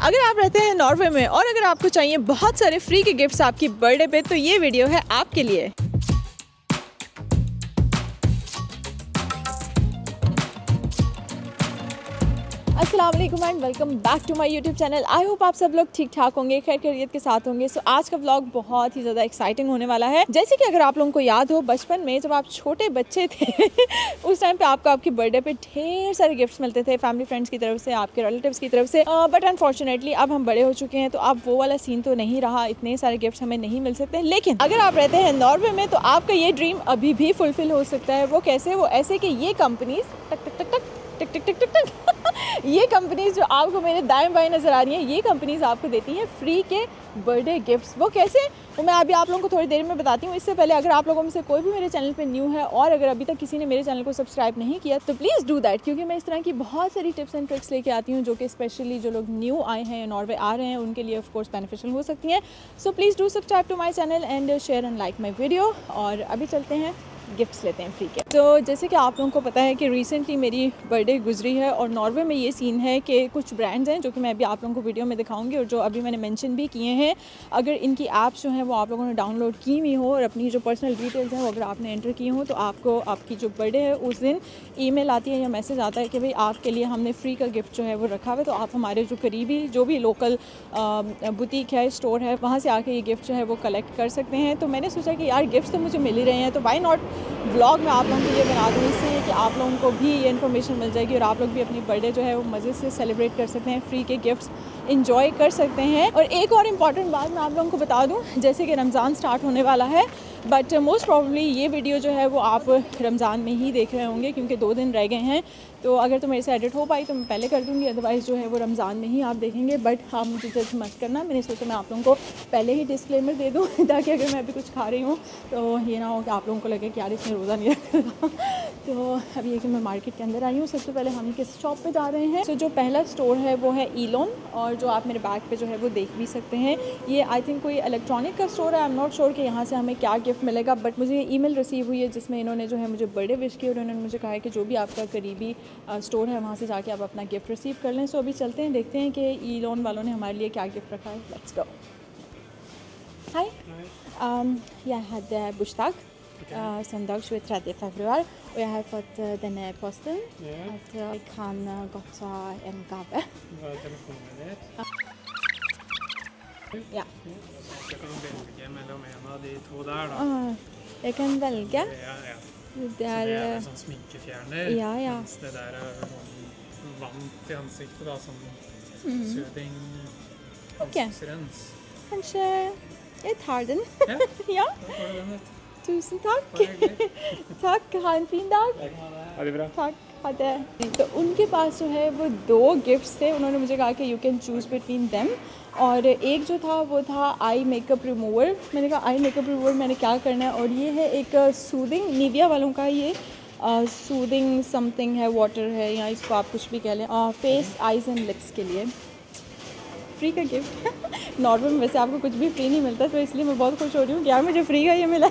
अगर आप रहते हैं नॉर्वे में और अगर आपको चाहिए बहुत सारे फ्री के गिफ्ट्स आपकी बर्थडे पे, तो ये वीडियो है आपके लिए। अस्सलाम वालेकुम and welcome back to my YouTube channel. I hope आप सब लोग ठीक ठाक होंगे, खैर खैरियत के साथ होंगे। सो आज का व्लॉग बहुत ही ज़्यादा एक्साइटिंग होने वाला है। जैसे कि अगर आप लोगों को याद हो, बचपन में जब आप छोटे बच्चे थे उस टाइम पे आपको आपकी बर्थडे पे ढेर सारे गिफ्ट्स मिलते थे फैमिली फ्रेंड्स की तरफ से, आपके रिलेटिव्स की तरफ से। बट अनफॉर्चुनेटली अब हम बड़े हो चुके हैं, तो अब वो वाला सीन तो नहीं रहा, इतने सारे गिफ्ट्स हमें नहीं मिल सकते। लेकिन अगर आप रहते हैं नॉर्वे में तो आपका ये ड्रीम अभी भी फुलफिल हो सकता है। वो कैसे? वो ऐसे कि ये कंपनीज टक टक टक टक टिक टिक टिक टिक ये कंपनीज जो आपको मेरे दाएं बाएं नज़र आ रही हैं, ये कंपनीज आपको देती हैं फ्री के बर्थडे गिफ्ट्स। वो कैसे, वो मैं अभी आप लोगों को थोड़ी देर में बताती हूँ। इससे पहले अगर आप लोगों में से कोई भी मेरे चैनल पे न्यू है और अगर अभी तक किसी ने मेरे चैनल को सब्सक्राइब नहीं किया तो प्लीज़ डू दैट, क्योंकि मैं इस तरह की बहुत सारी टिप्स एंड ट्रिक्स लेके आती हूँ जो कि स्पेशली जो लोग न्यू आए हैं, नॉर्वे आ रहे हैं, उनके लिए ऑफ कोर्स बेनिफिशियल हो सकती हैं। So please do subscribe to my channel and share and like my video. और अभी चलते हैं गिफ्ट्स लेते हैं फ्री के। तो जैसे कि आप लोगों को पता है कि रिसेंटली मेरी बर्थडे गुजरी है और नॉर्वे में ये सीन है कि कुछ ब्रांड्स हैं जो कि मैं अभी आप लोगों को वीडियो में दिखाऊंगी और जो अभी मैंने मेंशन भी किए हैं। अगर इनकी ऐप्स जो हैं वो आप लोगों ने डाउनलोड की हुई हो और अपनी जो पर्सनल डिटेल्स हैं वो अगर आपने एंटर की हो, तो आपको आपकी जो बर्थडे है उस दिन ईमेल आती है या मैसेज आता है कि भाई आपके लिए हमने फ्री का गिफ्ट जो है वो रखा हुआ है, तो आप हमारे जो करीबी जो भी लोकल बुटीक है, स्टोर है, वहाँ से आके ये गिफ्ट जो है वो कलेक्ट कर सकते हैं। तो मैंने सोचा कि यार गिफ्ट्स तो मुझे मिल ही रहे हैं, तो वाई नॉट व्लॉग मैं आप लोगों के लिए बना दूँ, इससे कि आप लोगों को भी ये इन्फॉर्मेशन मिल जाएगी और आप लोग भी अपनी बर्थडे जो है वो मज़े से सेलिब्रेट कर सकते हैं, फ्री के गिफ्ट्स इंजॉय कर सकते हैं। और एक और इम्पॉर्टेंट बात मैं आप लोगों को बता दूँ, जैसे कि रमज़ान स्टार्ट होने वाला है, बट मोस्ट प्रॉब्ली ये वीडियो जो है वो आप रमज़ान में ही देख रहे होंगे क्योंकि 2 दिन रह गए हैं। तो अगर तो मेरे से एडिट हो पाई तो मैं पहले कर दूँगी, अदरवाइज़ जो है वो रमज़ान में ही आप देखेंगे। बट आप मुझे जज मत करना, मैंने सोचा मैं आप लोगों को पहले ही डिस्क्लेमर दे दूँ ताकि अगर मैं अभी कुछ खा रही हूँ तो ये ना हो कि आप लोगों को लगे कि यार इसने रोज़ा नहीं रखा। तो अभी ये कि मैं मार्केट के अंदर आई हूँ। सबसे पहले हम किस शॉप पे जा रहे हैं? तो जो पहला स्टोर है वो है ईलोन, और जो आप मेरे बैग पे जो है वो देख भी सकते हैं, ये आई थिंक कोई इलेक्ट्रॉनिक का स्टोर है। आई एम नॉट श्योर कि यहाँ से हमें क्या गिफ्ट मिलेगा, बट मुझे ईमेल रिसीव हुई है जिसमें इन्होंने जो है मुझे बर्थडे विश की और उन्होंने मुझे कहा है कि जो भी आपका करीबी स्टोर है वहाँ से जाके आप अपना गिफ्ट रिसीव कर लें। सो अभी चलते हैं, देखते हैं कि ईलोन वालों ने हमारे लिए क्या गिफ्ट रखा है। Let's go. Hi, jag hade bursdag söndag 23 februari och jag har fått den här posten att jag kan gott ta en gave. Vad är telefonen ditt? Ja. Så kan du velge mellom en av de to der da. Jag kan välja. Ja. Det Så är det er sånn sminkefjerner, Ja. mens det der er sånn vann til ansiktet da, sånn soothing ansiktsrens. Kanske jag tar den. Ja, Ja, da får du den ut. tusen tack. Bare hyggelig. Tack, ha en fin dag. Ha det bra. tack, hade. तो उनके पास जो है वो 2 gifts थे। उन्होंने मुझे कहा कि you can choose between them, और एक जो था वो था आई मेकअप रिमूवर। मैंने कहा आई मेकअप रिमूवर मैंने क्या करना है, और ये है एक सूदिंग, निविया वालों का ये सूदिंग समथिंग है, वाटर है, या इसको आप कुछ भी कह लें, फेस आइज़ एंड लिप्स के लिए फ्री का गिफ्ट। नॉर्वे में वैसे आपको कुछ भी फ्री नहीं मिलता, तो इसलिए मैं बहुत खुश हो रही हूँ कि यार मुझे फ्री का ये मिला।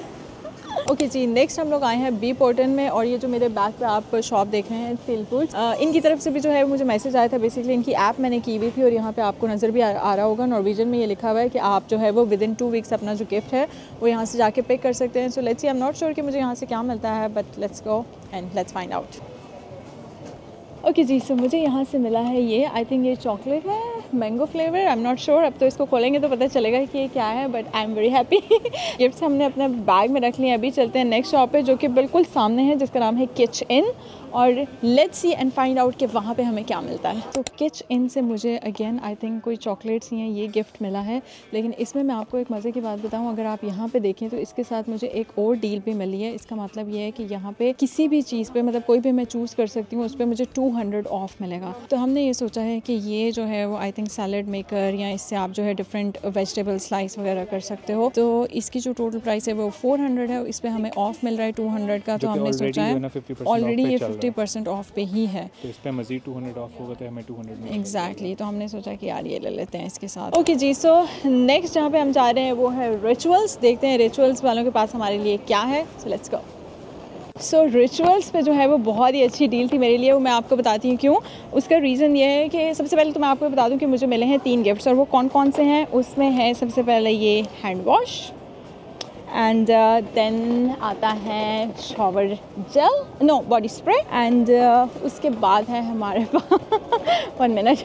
ओके जी, नेक्स्ट हम लोग आए हैं बी पोर्टन में, और ये जो मेरे बैक पे आप शॉप देख रहे हैं फील फूड्स, इनकी तरफ से भी जो है मुझे मैसेज आया था। बेसिकली इनकी ऐप मैंने की हुई थी और यहाँ पे आपको नज़र भी आ रहा होगा, नॉर्वेजन में ये लिखा हुआ है कि आप जो है वो विदिन 2 वीक्स अपना जो गिफ्ट है वो यहाँ से जाके पिक कर सकते हैं। So let's see, I am not sure कि मुझे यहाँ से क्या मिलता है, but let's go and let's find out. Okay जी, सो मुझे यहाँ से मिला है ये, आई थिंक ये चॉकलेट है, mango flavour, I am not sure. अब तो इसको खोलेंगे तो पता चलेगा कि ये क्या है, but I am very happy. Gifts हमने अपने बैग में रख लिए। अभी चलते हैं नेक्स्ट शॉप पे जो कि बिल्कुल सामने है, जिसका नाम है किच इन, और let's see and find out कि वहाँ पे हमें क्या मिलता है। तो किच इन से मुझे अगेन आई थिंक कोई चॉकलेट्स ही हैं, ये गिफ्ट मिला है। लेकिन इसमें मैं आपको एक मज़े की बात बताऊँ, अगर आप यहाँ पे देखें तो इसके साथ मुझे एक और डील भी मिली है। इसका मतलब ये है कि यहाँ पे किसी भी चीज़ पे, मतलब कोई भी मैं चूज़ कर सकती हूँ, उस पर मुझे 200 ऑफ मिलेगा। तो हमने ये सोचा है कि ये जो है वो आई थिंक सैलड मेकर, या इससे आप जो है डिफरेंट वेजिटेबल स्लाइस वगैरह कर सकते हो। तो इसकी जो टोटल प्राइस है वो 400 है, इस पर हमें ऑफ मिल रहा है 200 का। तो हमने सोचा है ऑलरेडी ये 50% ऑफ पे ही है, तो इस पे मज़ीद 200 ऑफ होगा तो हमें 200 में एग्जैक्टली। तो हमने सोचा कि यार ये ले लेते हैं इसके साथ। ओके जी, सो नेक्स्ट जहाँ पे हम जा रहे हैं वो है रिचुअल्स। देखते हैं रिचुअल्स वालों के पास हमारे लिए क्या है। So let's go. So rituals पे जो है वो बहुत ही अच्छी डील थी मेरे लिए, वो मैं आपको बताती हूँ क्यों। उसका रीज़न ये है कि सबसे पहले तो मैं आपको बता दूँ कि मुझे मिले हैं 3 गिफ्ट्स, और वो कौन कौन से हैं। उसमें है सबसे पहले ये हैंड वॉश, एंड देन आता है shower gel, no body spray, and उसके बाद है हमारे पास 1 मिनट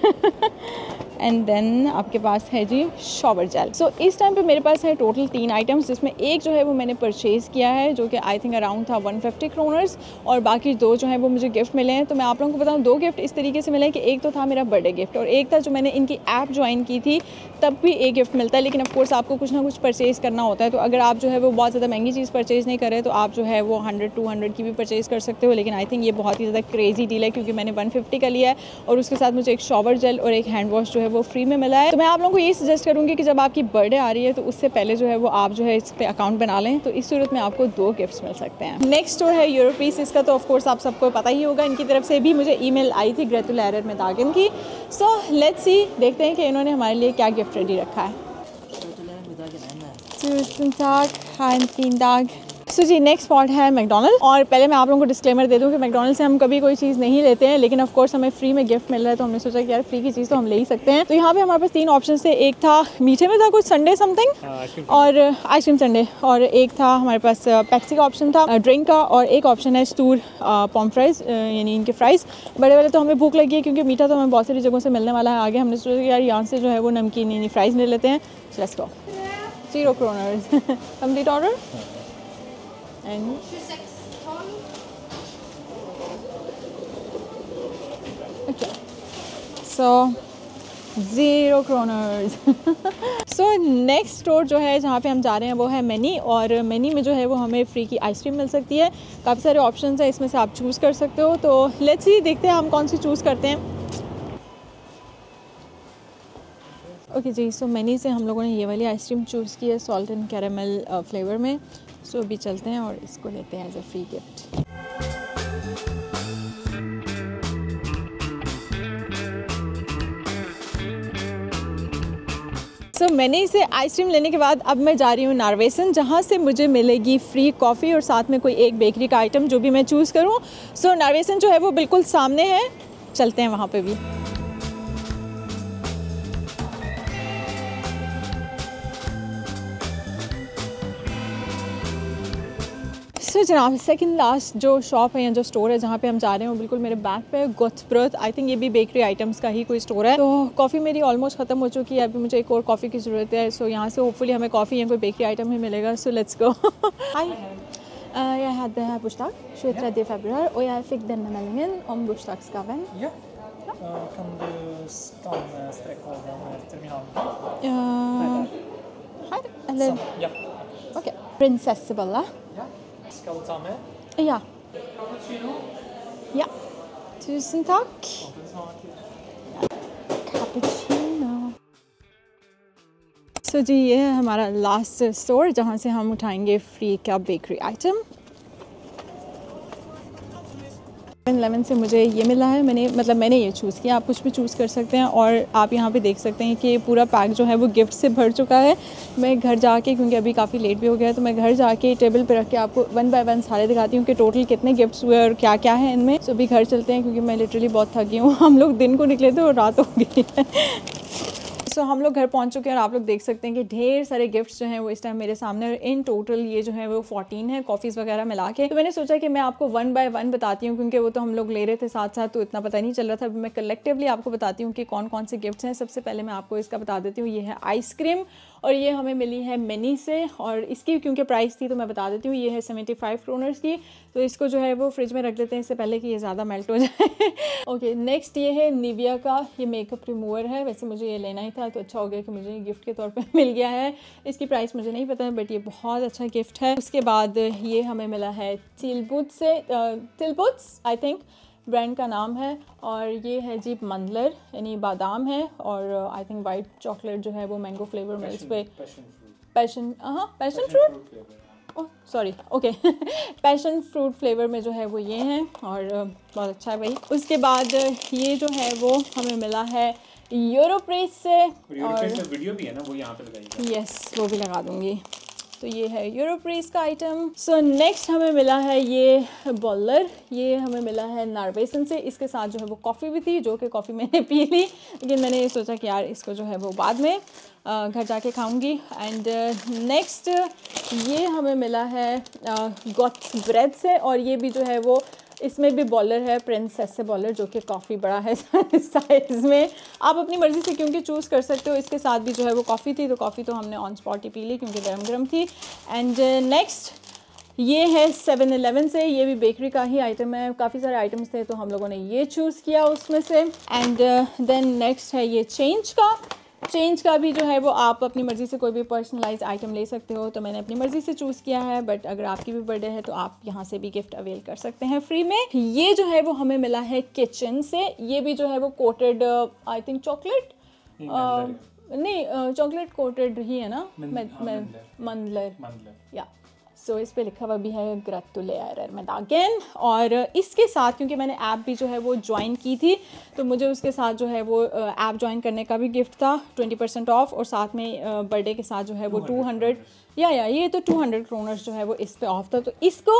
एंड देन आपके पास है जी शॉवर जेल। सो इस टाइम पे मेरे पास है टोटल 3 आइटम्स, जिसमें एक जो है वो मैंने परचेज़ किया है जो कि आई थिंक अराउंड था 150 क्रोनर्स, और बाकी 2 जो है वो मुझे गिफ्ट मिले हैं। तो मैं आप लोगों को बताऊँ 2 गिफ्ट इस तरीके से मिले हैं कि एक तो था मेरा बर्थडे गिफ्ट, और एक था जो मैंने इनकी ऐप ज्वाइन की थी तब भी एक गिफ्ट मिलता है, लेकिन ऑफ कोर्स आपको कुछ ना कुछ परचेज़ करना होता है। तो अगर आप जो है वो बहुत ज़्यादा महंगी चीज़ परचेज़ नहीं करें तो आप जो है वो 100-200 की भी परचेज़ कर सकते हो, लेकिन आई थिंक ये बहुत ही ज़्यादा क्रेजी डील है क्योंकि मैंने 150 का लिया है और उसके साथ मुझे एक शॉवर जेल और एक हैंड वॉश जो है वो फ्री में मिला है। तो मैं आप लोगों को ये सजेस्ट करूँगी कि जब आपकी बर्थडे आ रही है तो उससे पहले जो है वो आप जो है इस पर अकाउंट बना लें, तो इस सूरत में आपको 2 गिफ्ट्स मिल सकते हैं। नेक्स्ट स्टोर है यूरोपीस, इसका तो ऑफ कोर्स आप सबको पता ही होगा, इनकी तरफ से भी मुझे ईमेल आई थी ग्रेतुलर में दागिन की। सो लेट्स सी, देखते हैं कि इन्होंने हमारे लिए क्या गिफ्ट रेडी रखा है। सो जी नेक्स्ट स्पॉट है मैकडोनल्ड, और पहले मैं आप लोगों को डिस्क्लेमर दे दूं कि मैकडोनल्ड से हम कभी कोई चीज़ नहीं लेते हैं, लेकिन ऑफ कोर्स हमें फ्री में गिफ्ट मिल रहा है तो हमने सोचा कि यार फ्री की चीज़ तो हम ले ही सकते हैं। तो यहाँ पे हमारे पास 3 ऑप्शन थे, एक था मीठे में था कुछ संडे समथिंग और आइसक्रीम संडे, और एक था हमारे पास पेप्सी का ऑप्शन था ड्रिंक का, और एक ऑप्शन है स्टूर पॉम फ्राइज़ यानी इनके फ्राइज़ बड़े वाले। तो हमें भूख लगी है क्योंकि मीठा तो हमें बहुत सारी जगहों से मिलने वाला है आगे, हमने सोचा कि यार यहाँ से जो है वो नमकीन यानी फ्राइज़ ले लेते हैं। Let's go. 0 kronor complete order and okay, so 0 kronor। So next store जो है जहाँ पे हम जा रहे हैं वो है मैनी, और मैनी में जो है वो हमें फ्री की आइसक्रीम मिल सकती है। काफ़ी सारे ऑप्शंस हैं, इसमें से आप चूज़ कर सकते हो। तो लेट्स सी, देखते हैं हम कौन सी चूज़ करते हैं। ओके जी, सो मैनी से हम लोगों ने ये वाली आइसक्रीम चूज़ की है सॉल्ट एंड कैरेमल फ्लेवर में। सो अभी चलते हैं और इसको लेते हैं एज अ फ्री गिफ्ट। सो मैंने इसे आइसक्रीम लेने के बाद अब मैं जा रही हूँ नार्वेसन, जहाँ से मुझे मिलेगी फ्री कॉफ़ी और साथ में कोई एक बेकरी का आइटम जो भी मैं चूज़ करूँ। सो नार्वेसन जो है वो बिल्कुल सामने है, चलते हैं वहाँ पे भी। सो जनाब सेकंड लास्ट जो शॉप है या जो स्टोर है जहाँ पे हम जा रहे हैं वो बिल्कुल मेरे बैक पे है, गोथब्रोथ। आई थिंक ये भी बेकरी आइटम्स का ही कोई स्टोर है। तो कॉफ़ी मेरी ऑलमोस्ट ख़त्म हो चुकी है, अभी मुझे एक और कॉफ़ी की ज़रूरत है। सो यहाँ से होपफुली हमें कॉफ़ी या कोई बेकरी आइटम ही मिलेगा। So let's go. Hi, jag hade här bursdag 23 februari och jag fick denna meldingen om bursdagsgaven. Ja. Kan du ta med streckkoden till min hand? Här, eller? Ja. Okej. Prinsessebolle. Ja. Skal du ta med? Ja. Cappuccino. Ja. Tusen takk. Cappuccino. सो जी ये है हमारा last store जहाँ से हम उठाएंगे free का bakery item. 7-Eleven से मुझे ये मिला है, मैंने ये चूज़ किया। आप कुछ भी चूज़ कर सकते हैं, और आप यहाँ पे देख सकते हैं कि पूरा पैक जो है वो गिफ्ट से भर चुका है। मैं घर जाके, क्योंकि अभी काफ़ी लेट भी हो गया है, तो मैं घर जाके टेबल पे रख के आपको 1 बाय 1 सारे दिखाती हूँ कि टोटल कितने गिफ्ट्स हुए और क्या क्या है इनमें। सो अभी घर चलते हैं क्योंकि मैं लिटरली बहुत थकी हूँ। हम लोग दिन को निकले थे और रात हो गई है। सो हम लोग घर पहुंच चुके हैं और आप लोग देख सकते हैं कि ढेर सारे गिफ्ट्स जो हैं वो इस टाइम मेरे सामने, और इन टोटल ये जो है वो 14 है कॉफ़ीज़ वगैरह मिला के। तो मैंने सोचा कि मैं आपको 1 बाय 1 बताती हूँ, क्योंकि वो तो हम लोग ले रहे थे साथ साथ तो इतना पता नहीं चल रहा था। अभी मैं कलेक्टिवली आपको बताती हूँ कि कौन कौन से गिफ्ट्स हैं। सबसे पहले मैं आपको इसका बता देती हूँ, ये है आइसक्रीम, और ये हमें मिली है मैनी से, और इसकी क्योंकि प्राइस थी तो मैं बता देती हूँ, ये है 75 क्रोनर्स की। तो इसको जो है वो फ्रिज में रख देते हैं इससे पहले कि ये ज़्यादा मेल्ट हो जाए। ओके, नेक्स्ट ये है निविया का ये मेकअप रिमूवर है। वैसे मुझे ये लेना ही था तो अच्छा हो गया कि मुझे गिफ्ट के तौर पे मिल गया है। इसकी प्राइस मुझे नहीं पता है, बट ये बहुत अच्छा गिफ्ट है। उसके बाद ये हमें मिला है टिलबुट्स से, टिलबुट्स आई थिंक ब्रांड का नाम है, और ये है जी मंदलर यानी बादाम है, और आई थिंक वाइट चॉकलेट जो है वो मैंगो फ्लेवर में इस पर passion fruit sorry okay passion fruit flavour में जो है वो ये है, और बहुत अच्छा है भाई। उसके बाद ये जो है वो हमें मिला है यूरोप्रेस से, और वीडियो भी है ना वो यहाँ पे लगाई। यस वो भी लगा दूँगी। तो ये है यूरोप्रीस का आइटम। सो नेक्स्ट हमें मिला है ये बॉलर, ये हमें मिला है नार्वेसन से। इसके साथ जो है वो कॉफ़ी भी थी, जो कि कॉफ़ी मैंने पी ली, लेकिन मैंने ये सोचा कि यार इसको जो है वो बाद में घर जाके खाऊंगी। एंड नेक्स्ट ये हमें मिला है गॉट्स ब्रेड से, और ये भी जो है वो इसमें भी बॉलर है, प्रिंसेस से बॉलर, जो कि काफ़ी बड़ा है साइज़ में। आप अपनी मर्ज़ी से क्योंकि चूज़ कर सकते हो। इसके साथ भी जो है वो कॉफ़ी थी, तो कॉफ़ी तो हमने ऑन स्पॉट ही पी ली क्योंकि गर्म गर्म थी। एंड नेक्स्ट ये है 7-Eleven से, ये भी बेकरी का ही आइटम है। काफ़ी सारे आइटम्स थे तो हम लोगों ने ये चूज़ किया उसमें से। एंड देन नेक्स्ट है ये चेंज का भी जो है वो आप अपनी मर्ज़ी से कोई भी पर्सनलाइज आइटम ले सकते हो, तो मैंने अपनी मर्ज़ी से चूज़ किया है। बट अगर आपकी भी बर्थडे है तो आप यहाँ से भी गिफ्ट अवेल कर सकते हैं फ्री में। ये जो है वो हमें मिला है किचन से, ये भी जो है वो कोटेड आई थिंक चॉकलेट नहीं चॉकलेट कोटेड ही है ना, मंदलर या सो इस पे लिखा हुआ भी है ग्रेटुलेयर मेदागेन। और इसके साथ क्योंकि मैंने ऐप भी जो है वो ज्वाइन की थी, तो मुझे उसके साथ जो है वो ऐप ज्वाइन करने का भी गिफ्ट था 20% ऑफ, और साथ में बर्थडे के साथ जो है वो 200 या ये तो 200 क्रोनर्स जो है वो इस पे ऑफ था। तो इसको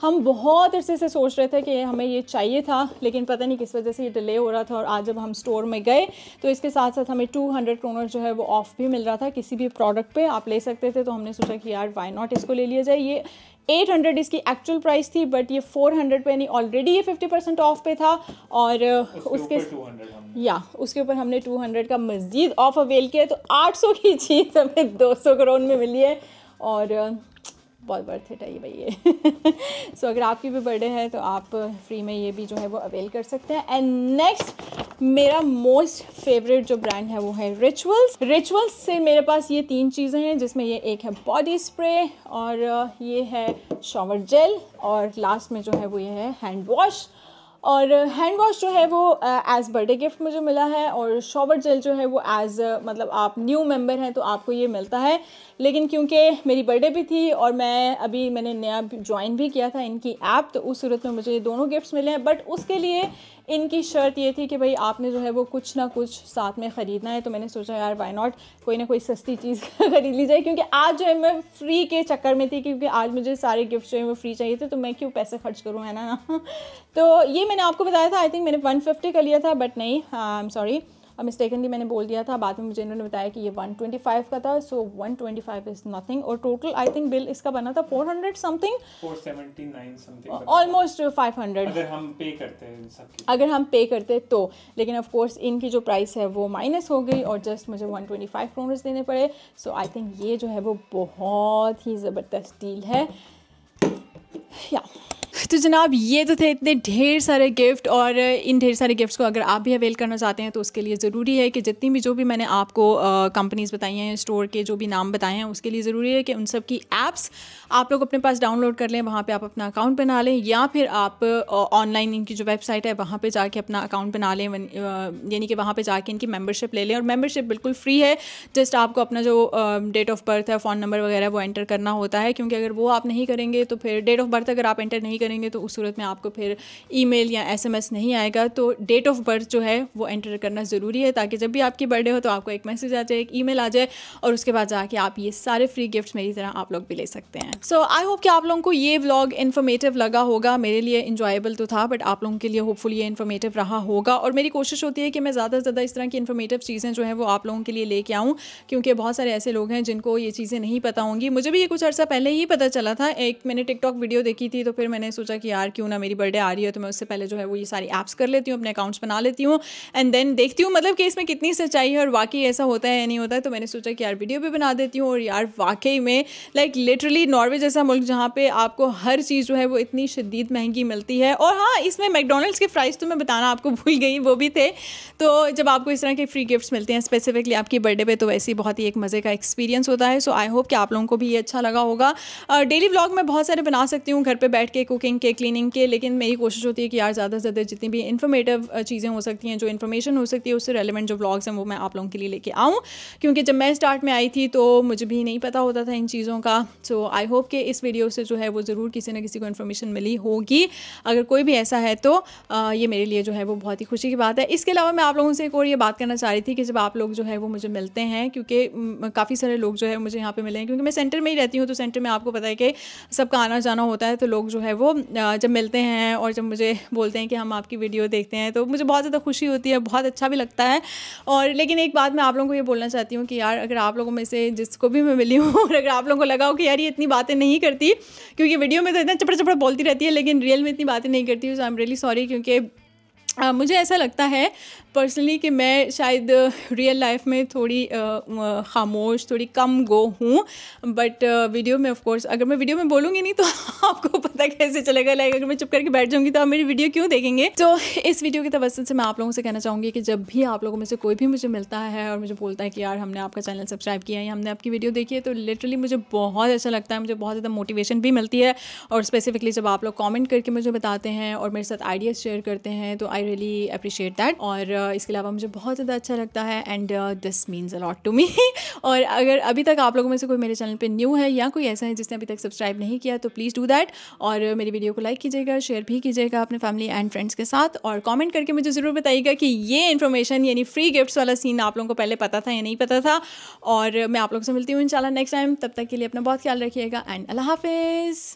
हम बहुत अरसे से सोच रहे थे कि हमें ये चाहिए था, लेकिन पता नहीं किस वजह से ये डिले हो रहा था। और आज जब हम स्टोर में गए तो इसके साथ साथ हमें 200 क्रोनर्स जो है वो ऑफ भी मिल रहा था, किसी भी प्रोडक्ट पे आप ले सकते थे। तो हमने सोचा कि यार वाई नॉट इसको ले लिया जाए। ये 800 इसकी एक्चुअल प्राइस थी, बट ये 400 पे नहीं, ऑलरेडी ये 50% ऑफ पे था। और उसके ऊपर हमने 200 का मज़ीद ऑफ अवेल किया, तो 800 की चीज़ हमें 200 करोड़ में मिली है, और बहुत वर्थ इट है ये भाई ये। सो अगर आपकी भी बर्थडे है तो आप फ्री में ये भी जो है वो अवेल कर सकते हैं। एंड नेक्स्ट मेरा मोस्ट फेवरेट जो ब्रांड है वो है रिचुअल्स से मेरे पास ये 3 चीज़ें हैं, जिसमें ये एक है बॉडी स्प्रे, और ये है शॉवर जेल, और लास्ट में जो है वो ये है हैंड वॉश। और हैंड वॉश जो है वो एज़ बर्थडे गिफ्ट मुझे मिला है, और शॉवर जेल जो है वो एज़ मतलब आप न्यू मेंबर हैं तो आपको ये मिलता है। लेकिन क्योंकि मेरी बर्थडे भी थी और मैंने नया ज्वाइन भी किया था इनकी ऐप, तो उस सूरत में मुझे ये दोनों गिफ्ट्स मिले हैं। बट उसके लिए इनकी शर्त ये थी कि भाई आपने जो है वो कुछ ना कुछ साथ में ख़रीदना है। तो मैंने सोचा यार वाई नॉट कोई ना कोई सस्ती चीज़ ख़रीद ली जाए, क्योंकि आज जो है मैं फ्री के चक्कर में थी, क्योंकि आज मुझे सारे गिफ्ट जो है वो फ्री चाहिए थे, तो मैं क्यों पैसे खर्च करूँ, है ना। तो ये मैंने आपको बताया था, आई थिंक मैंने 150 का लिया था, बट नहीं, आई एम सॉरी, मिस्टेकनली मैंने बोल दिया था। बाद में मुझे इन्होंने बताया कि ये 125 का था। सो 125 इज़ नथिंग, और टोटल आई थिंक बिल इसका बना था 400 समथिंग, 479 समथिंग, ऑलमोस्ट 500 अगर हम पे करते हैं सबकी, अगर हम पे करते तो। लेकिन ऑफ कोर्स इनकी जो प्राइस है वो माइनस हो गई, और जस्ट मुझे 125 क्रोनर्स देने पड़े। सो आई थिंक ये जो है वो बहुत ही ज़बरदस्त डील है या। तो जनाब ये तो थे इतने ढेर सारे गिफ्ट, और इन ढेर सारे गिफ्ट्स को अगर आप भी अवेल करना चाहते हैं तो उसके लिए ज़रूरी है कि जितनी भी जो भी मैंने आपको कंपनीज़ बताई हैं, स्टोर के जो भी नाम बताए हैं, उसके लिए ज़रूरी है कि उन सब की ऐप्स आप लोग अपने पास डाउनलोड कर लें, वहाँ पे आप अपना अकाउंट बना लें, या फिर आप ऑनलाइन इनकी जो वेबसाइट है वहाँ पे जाके अपना अकाउंट बना लें, यानी कि वहाँ पे जाके इनकी मेंबरशिप ले लें। और मेंबरशिप बिल्कुल फ्री है, जस्ट आपको अपना जो डेट ऑफ बर्थ है, फ़ोन नंबर वगैरह वो एंटर करना होता है, क्योंकि अगर वो आप नहीं करेंगे तो फिर डेट ऑफ बर्थ अगर आप एंटर नहीं करेंगे तो उस सूरत में आपको फिर ईमेल या एसएमएस नहीं आएगा। तो डेट ऑफ बर्थ जो है वो एंटर करना ज़रूरी है, ताकि जब भी आपकी बर्थडे हो तो आपको एक मैसेज आ जाए, एक ईमेल आ जाए, और उसके बाद जाके आप ये सारे फ्री गिफ्ट्स मेरी तरह आप लोग भी ले सकते हैं। सो आई होप कि आप लोगों को ये व्लॉग इन्फॉर्मेटिव लगा होगा। मेरे लिए इंजॉयबल तो था, बट आप लोगों के लिए होपफुली ये इन्फॉर्मेटिव रहा होगा। और मेरी कोशिश होती है कि मैं ज़्यादा से ज़्यादा इस तरह की इन्फॉर्मेटिव चीज़ें जो हैं वो आप लोगों के लिए लेके आऊँ, क्योंकि बहुत सारे ऐसे लोग हैं जिनको ये चीज़ें नहीं पता होंगी। मुझे भी ये कुछ अर्सा पहले ही पता चला था, एक मैंने टिकटॉक वीडियो देखी थी, तो फिर मैंने सोचा कि यार क्यों ना मेरी बर्थडे आ रही है तो मैं उससे पहले जो है वो ये सारी ऐप्स कर लेती हूँ, अपने अकाउंट्स बना लेती हूँ, एंड देन देखती हूँ मतलब कि इसमें कितनी सच्चाई है और वाकई ऐसा होता है या नहीं होता है। तो मैंने सोचा कि यार वीडियो भी बना देती हूँ। और यार वाकई में लाइक लिटरली नॉर्वे जैसा मुल्क जहाँ पे आपको हर चीज़ जो है वो इतनी शदीद महंगी मिलती है। और हाँ, इसमें मैकडोनल्ड्स के प्राइस तो मैं बताना आपको भूल गई, वो भी थे। तो जब आपको इस तरह के फ्री गिफ्ट्स मिलते हैं स्पेसिफिकली आपकी बर्थडे पे, तो वैसे ही बहुत ही एक मज़े का एक्सपीरियंस होता है। सो आई होप कि आप लोगों को भी ये अच्छा लगा होगा। डेली व्लॉग मैं बहुत सारे बना सकती हूँ घर पे बैठ के, कुकिंग कुकिंग के, क्लीनिंग के, लेकिन मेरी कोशिश होती है कि यार ज़्यादा से ज़्यादा जितनी भी इन्फॉर्मेटिव चीज़ें हो सकती हैं, जो इन्फॉर्मेशन हो सकती है, उससे रेलिवेंट जो व्लॉग्स हैं वो मैं आप लोगों के लिए लेके आऊँ, क्योंकि जब मैं स्टार्ट में आई थी तो मुझे भी नहीं पता होता था इन चीज़ों का। सो आई होप कि इस वीडियो से जो है वो ज़रूर किसी ना किसी को इन्फॉर्मेशन मिली होगी। अगर कोई भी ऐसा है तो ये मेरे लिए जो है वो बहुत ही खुशी की बात है। इसके अलावा मैं आप लोगों से एक और ये बात करना चाह रही थी कि जब आप लोग जो है वो मुझे मिलते हैं, क्योंकि काफ़ी सारे लोग जो है मुझे यहाँ पे मिले हैं, क्योंकि मैं सेंटर में ही रहती हूँ, तो सेंटर में आपको पता है कि सबका आना जाना होता है, तो लोग जो है वो जब मिलते हैं और जब मुझे बोलते हैं कि हम आपकी वीडियो देखते हैं, तो मुझे बहुत ज़्यादा खुशी होती है, बहुत अच्छा भी लगता है। और लेकिन एक बात मैं आप लोगों को ये बोलना चाहती हूँ कि यार अगर आप लोगों में से जिसको भी मैं मिली हूँ और अगर आप लोगों को लगा हो कि यार ये इतनी बातें नहीं करती, क्योंकि वीडियो में तो इतना चपड़ चपड़ बोलती रहती है लेकिन रियल में इतनी बातें नहीं करती, सो आई एम रियली सॉरी। क्योंकि मुझे ऐसा लगता है पर्सनली कि मैं शायद रियल लाइफ में थोड़ी खामोश, थोड़ी कम गो हूँ, बट वीडियो में ऑफ कोर्स अगर मैं वीडियो में बोलूँगी नहीं तो आपको पता कैसे चलेगा, लाइक अगर मैं चुप करके बैठ जाऊँगी तो आप मेरी वीडियो क्यों देखेंगे। तो इस वीडियो की तवज्जुह से मैं आप लोगों से कहना चाहूँगी कि जब भी आप लोगों में से कोई भी मुझे मिलता है और मुझे बोलता है कि यार हमने आपका चैनल सब्सक्राइब किया है या हमने आपकी वीडियो देखी है, तो लिटरली मुझे बहुत अच्छा लगता है, मुझे बहुत ज़्यादा मोटिवेशन भी मिलती है। और स्पेसिफिकली जब आप लोग कॉमेंट करके मुझे बताते हैं और मेरे साथ आइडियाज़ शेयर करते हैं, तो आई रियली अप्रिशिएट दैट। और इसके अलावा मुझे बहुत ज़्यादा अच्छा लगता है and this means a lot to me. और अगर अभी तक आप लोगों में से कोई मेरे चैनल पे न्यू है या कोई ऐसा है जिसने अभी तक सब्सक्राइब नहीं किया, तो प्लीज़ डू दैट। और मेरी वीडियो को लाइक कीजिएगा, शेयर भी कीजिएगा अपने फैमिली एंड फ्रेंड्स के साथ, और कमेंट करके मुझे ज़रूर बताइएगा कि ये इन्फॉर्मेशन यानी फ्री गिफ्ट्स वाला सीन आप लोगों को पहले पता था या नहीं पता था। और मैं आप लोगों से मिलती हूँ इंशाल्लाह नेक्स्ट टाइम। तब तक के लिए अपना बहुत ख्याल रखिएगा एंड अल्लाह हाफिज़।